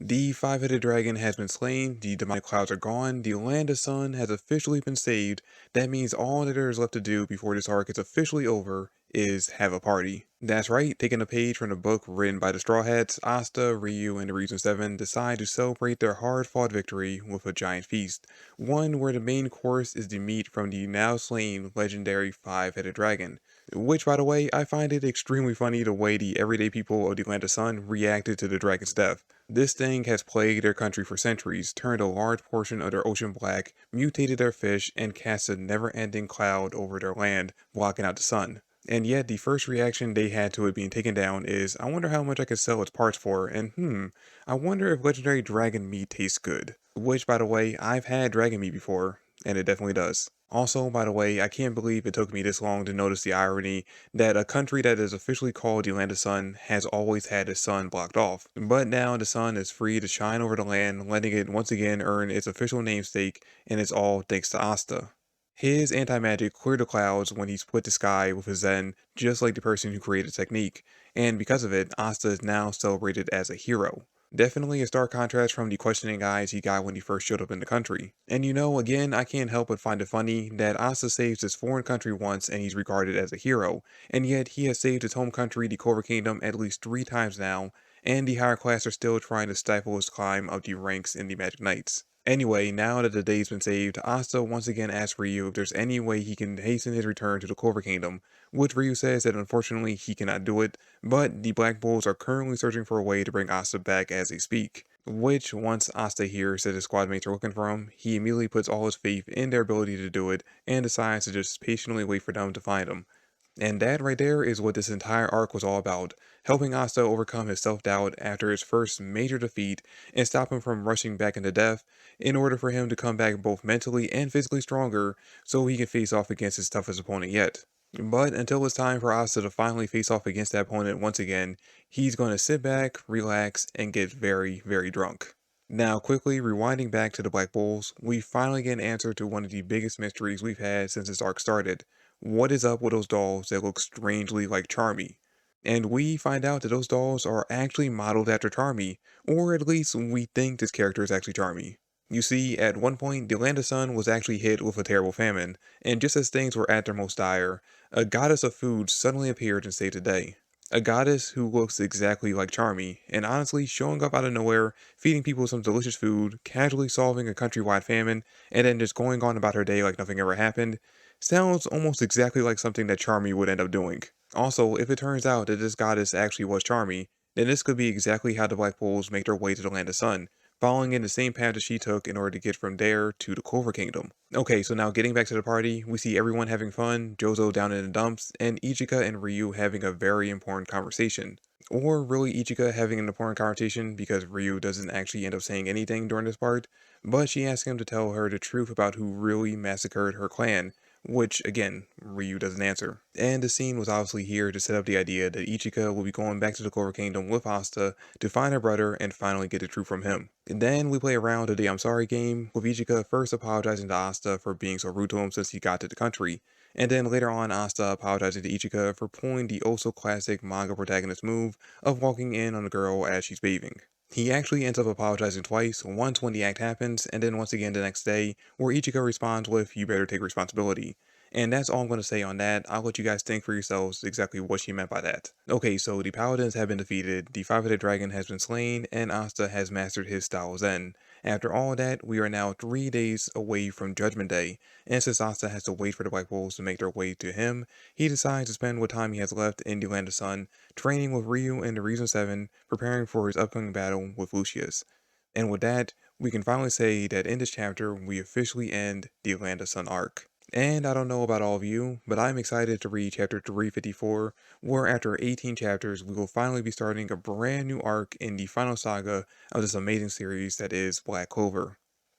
The five-headed dragon has been slain, the demonic clouds are gone, the land of sun has officially been saved. That means all that there is left to do before this arc is officially over is have a party. That's right, taking a page from the book written by the Straw Hats, Asta, Ryu, and the Ryuzen 7 decide to celebrate their hard-fought victory with a giant feast. One where the main course is the meat from the now slain legendary five-headed dragon. Which, by the way, I find it extremely funny the way the everyday people of the land of sun reacted to the dragon's death. This thing has plagued their country for centuries, turned a large portion of their ocean black, mutated their fish, and cast a never-ending cloud over their land, blocking out the sun. And yet, the first reaction they had to it being taken down is, I wonder how much I could sell its parts for, and I wonder if legendary dragon meat tastes good. Which, by the way, I've had dragon meat before, and it definitely does. Also, by the way, I can't believe it took me this long to notice the irony that a country that is officially called the Land of Sun has always had its sun blocked off. But now the sun is free to shine over the land, letting it once again earn its official namesake, and it's all thanks to Asta. His anti-magic cleared the clouds when he split the sky with his Zen, just like the person who created the technique, and because of it, Asta is now celebrated as a hero. Definitely a stark contrast from the questioning eyes he got when he first showed up in the country. And again, I can't help but find it funny that Asta saves his foreign country once and he's regarded as a hero, and yet he has saved his home country, the Clover Kingdom, at least 3 times now, and the higher class are still trying to stifle his climb up the ranks in the Magic Knights. Anyway, now that the day's been saved, Asta once again asks Ryu if there's any way he can hasten his return to the Clover Kingdom, which Ryu says that unfortunately he cannot do it, but the Black Bulls are currently searching for a way to bring Asta back as they speak. Which, once Asta hears that his squad mates are looking for him, he immediately puts all his faith in their ability to do it and decides to just patiently wait for them to find him. And that right there is what this entire arc was all about, helping Asta overcome his self-doubt after his first major defeat and stop him from rushing back into death in order for him to come back both mentally and physically stronger so he can face off against his toughest opponent yet. But until it's time for Asta to finally face off against that opponent once again, he's going to sit back, relax, and get very, very drunk. Now, quickly rewinding back to the Black Bulls, we finally get an answer to one of the biggest mysteries we've had since this arc started. What is up with those dolls that look strangely like Charmy? And we find out that those dolls are actually modeled after Charmy, or at least we think this character is actually Charmy. You see, at one point, the Land of Sun was actually hit with a terrible famine, and just as things were at their most dire, a goddess of food suddenly appeared and saved the day. A goddess who looks exactly like Charmy, and honestly showing up out of nowhere, feeding people some delicious food, casually solving a countrywide famine, and then just going on about her day like nothing ever happened, sounds almost exactly like something that Charmy would end up doing. Also, if it turns out that this goddess actually was Charmy, then this could be exactly how the Black Bulls make their way to the Land of Sun, following in the same path that she took in order to get from there to the Clover Kingdom. Okay, so now getting back to the party, we see everyone having fun, Jozo down in the dumps, and Ichika and Ryu having a very important conversation. Or really Ichika having an important conversation because Ryu doesn't actually end up saying anything during this part, but she asks him to tell her the truth about who really massacred her clan, which, again, Ryu doesn't answer. And the scene was obviously here to set up the idea that Ichika will be going back to the Clover Kingdom with Asta to find her brother and finally get the truth from him. And then we play around the I'm sorry game, with Ichika first apologizing to Asta for being so rude to him since he got to the country, and then later on Asta apologizing to Ichika for pulling the oh so classic manga protagonist move of walking in on a girl as she's bathing. He actually ends up apologizing twice, once when the act happens, and then once again the next day, where Ichika responds with, "You better take responsibility." And that's all I'm going to say on that. I'll let you guys think for yourselves exactly what she meant by that. Okay, so the paladins have been defeated, the five-headed dragon has been slain, and Asta has mastered his style Zen. After all of that, we are now 3 days away from Judgment Day, and since Asta has to wait for the Black Bulls to make their way to him, he decides to spend what time he has left in the Land of Sun, training with Ryu and the Ryuzen 7, preparing for his upcoming battle with Lucius. And with that, we can finally say that in this chapter, we officially end the Land of Sun arc. And I don't know about all of you, but I'm excited to read chapter 354, where after 18 chapters, we will finally be starting a brand new arc in the final saga of this amazing series that is Black Clover.